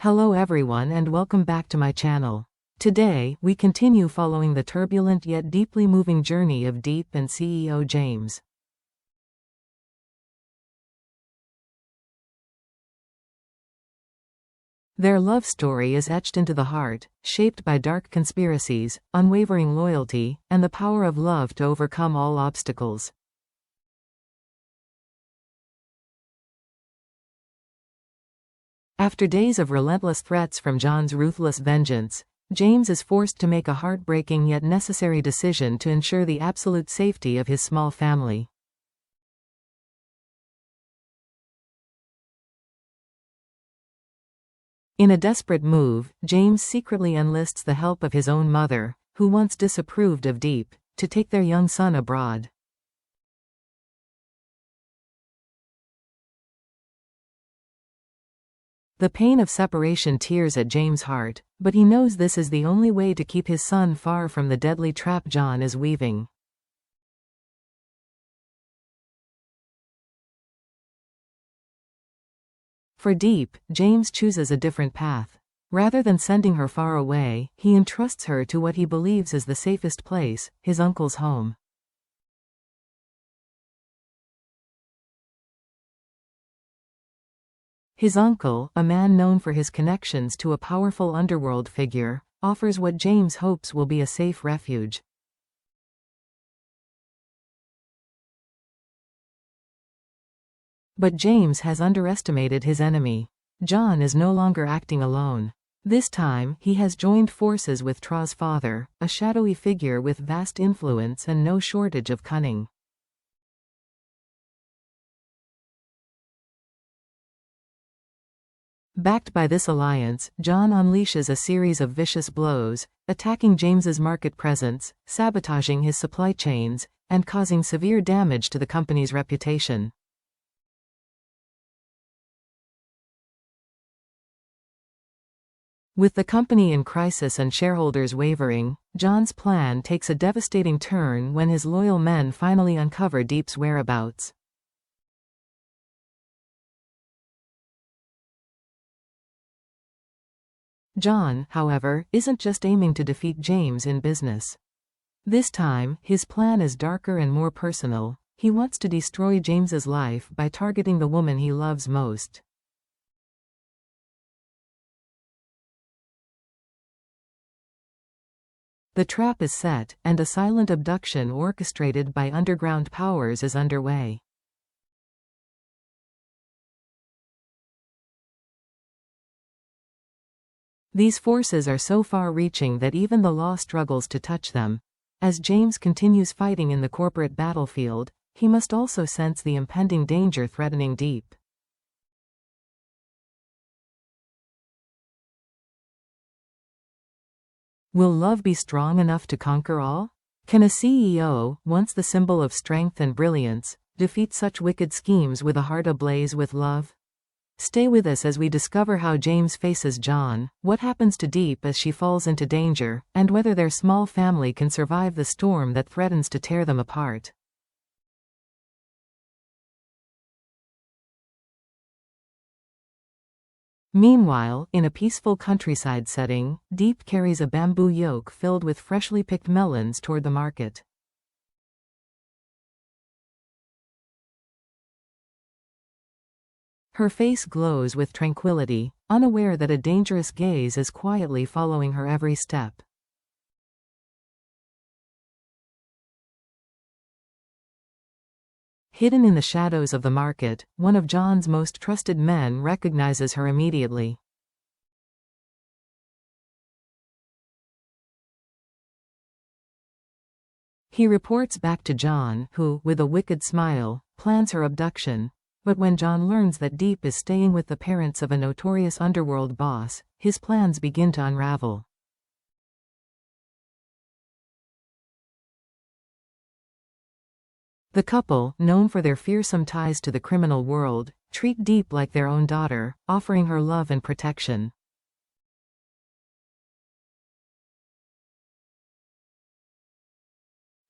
Hello everyone and welcome back to my channel. Today, we continue following the turbulent yet deeply moving journey of Diep and CEO James. Their love story is etched into the heart, shaped by dark conspiracies, unwavering loyalty, and the power of love to overcome all obstacles. After days of relentless threats from John's ruthless vengeance, James is forced to make a heartbreaking yet necessary decision to ensure the absolute safety of his small family. In a desperate move, James secretly enlists the help of his own mother, who once disapproved of Diep, to take their young son abroad. The pain of separation tears at James' heart, but he knows this is the only way to keep his son far from the deadly trap John is weaving. For Diep, James chooses a different path. Rather than sending her far away, he entrusts her to what he believes is the safest place, his uncle's home. His uncle, a man known for his connections to a powerful underworld figure, offers what James hopes will be a safe refuge. But James has underestimated his enemy. John is no longer acting alone. This time, he has joined forces with Tra's father, a shadowy figure with vast influence and no shortage of cunning. Backed by this alliance, John unleashes a series of vicious blows, attacking James's market presence, sabotaging his supply chains, and causing severe damage to the company's reputation. With the company in crisis and shareholders wavering, John's plan takes a devastating turn when his loyal men finally uncover Diep's whereabouts. John, however, isn't just aiming to defeat James in business. This time, his plan is darker and more personal. He wants to destroy James's life by targeting the woman he loves most. The trap is set, and a silent abduction orchestrated by underground powers is underway. These forces are so far-reaching that even the law struggles to touch them. As James continues fighting in the corporate battlefield, he must also sense the impending danger threatening Diep. Will love be strong enough to conquer all? Can a CEO, once the symbol of strength and brilliance, defeat such wicked schemes with a heart ablaze with love? Stay with us as we discover how James faces John, what happens to Diep as she falls into danger, and whether their small family can survive the storm that threatens to tear them apart. Meanwhile, in a peaceful countryside setting, Diep carries a bamboo yoke filled with freshly picked melons toward the market. Her face glows with tranquility, unaware that a dangerous gaze is quietly following her every step. Hidden in the shadows of the market, one of John's most trusted men recognizes her immediately. He reports back to John, who, with a wicked smile, plans her abduction. But when John learns that Diep is staying with the parents of a notorious underworld boss, his plans begin to unravel. The couple, known for their fearsome ties to the criminal world, treat Diep like their own daughter, offering her love and protection.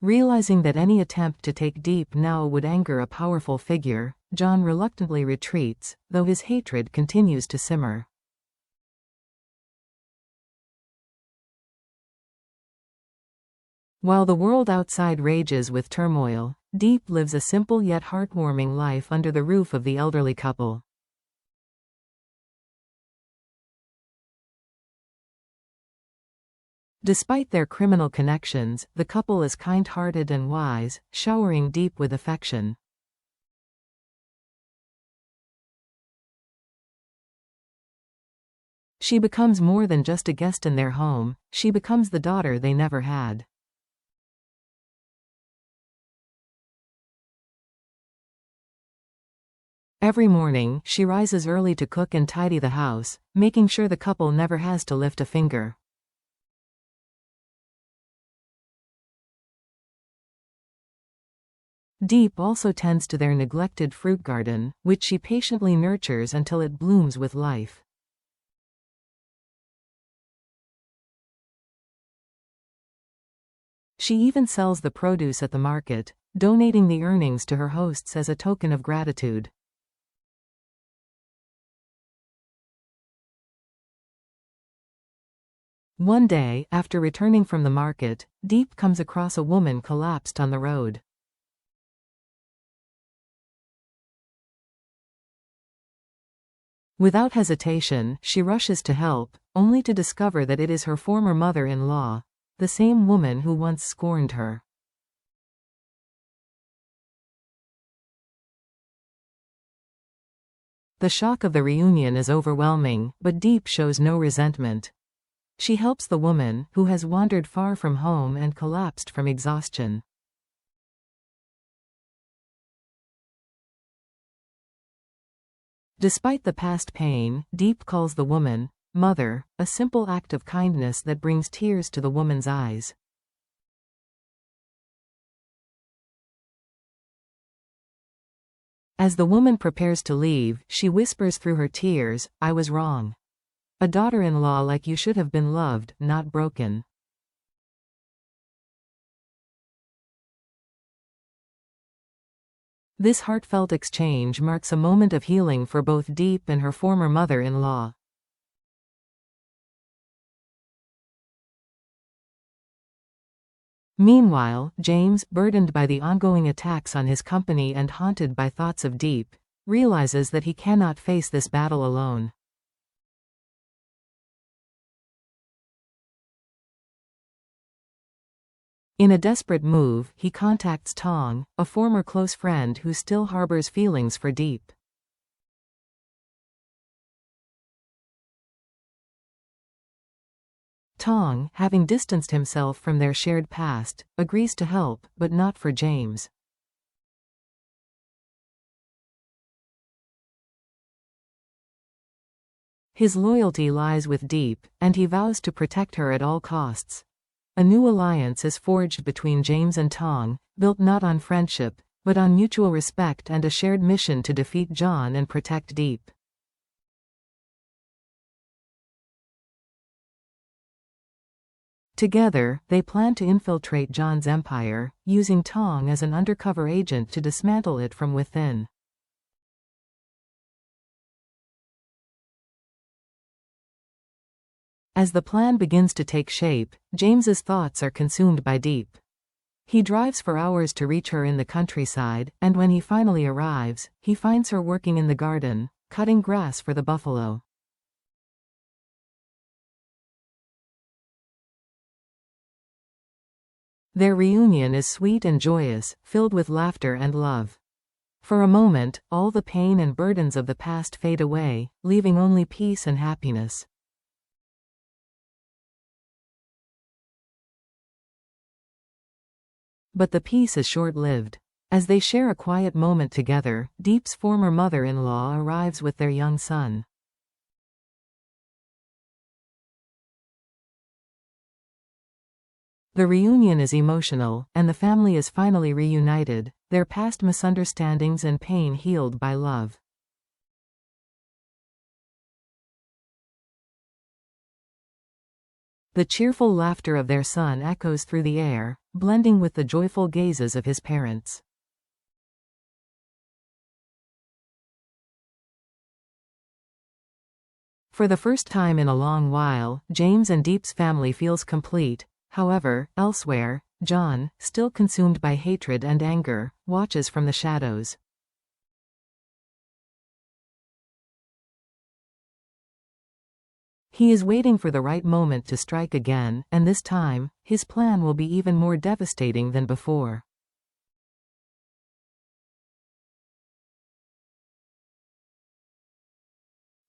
Realizing that any attempt to take Diep now would anger a powerful figure, John reluctantly retreats, though his hatred continues to simmer. While the world outside rages with turmoil, Diep lives a simple yet heartwarming life under the roof of the elderly couple. Despite their criminal connections, the couple is kind-hearted and wise, showering Diep with affection. She becomes more than just a guest in their home, she becomes the daughter they never had. Every morning, she rises early to cook and tidy the house, making sure the couple never has to lift a finger. Diep also tends to their neglected fruit garden, which she patiently nurtures until it blooms with life. She even sells the produce at the market, donating the earnings to her hosts as a token of gratitude. One day, after returning from the market, Diep comes across a woman collapsed on the road. Without hesitation, she rushes to help, only to discover that it is her former mother-in-law, the same woman who once scorned her. The shock of the reunion is overwhelming, but Diep shows no resentment. She helps the woman, who has wandered far from home and collapsed from exhaustion. Despite the past pain, Diep calls the woman mother, a simple act of kindness that brings tears to the woman's eyes. As the woman prepares to leave, she whispers through her tears, "I was wrong. A daughter-in-law like you should have been loved, not broken." This heartfelt exchange marks a moment of healing for both Diep and her former mother-in-law. Meanwhile, James, burdened by the ongoing attacks on his company and haunted by thoughts of Diep, realizes that he cannot face this battle alone. In a desperate move, he contacts Tong, a former close friend who still harbors feelings for Diep. Tong, having distanced himself from their shared past, agrees to help, but not for James. His loyalty lies with Diep, and he vows to protect her at all costs. A new alliance is forged between James and Tong, built not on friendship, but on mutual respect and a shared mission to defeat John and protect Diep. Together, they plan to infiltrate John's empire, using Tong as an undercover agent to dismantle it from within. As the plan begins to take shape, James's thoughts are consumed by Diep. He drives for hours to reach her in the countryside, and when he finally arrives, he finds her working in the garden, cutting grass for the buffalo. Their reunion is sweet and joyous, filled with laughter and love. For a moment, all the pain and burdens of the past fade away, leaving only peace and happiness. But the peace is short-lived. As they share a quiet moment together, Diep's former mother-in-law arrives with their young son. The reunion is emotional, and the family is finally reunited, their past misunderstandings and pain healed by love. The cheerful laughter of their son echoes through the air, blending with the joyful gazes of his parents. For the first time in a long while, James and Diep's family feels complete. However, elsewhere, John, still consumed by hatred and anger, watches from the shadows. He is waiting for the right moment to strike again, and this time, his plan will be even more devastating than before.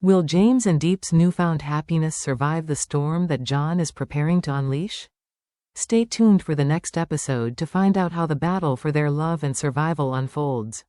Will James and Diep's newfound happiness survive the storm that John is preparing to unleash? Stay tuned for the next episode to find out how the battle for their love and survival unfolds.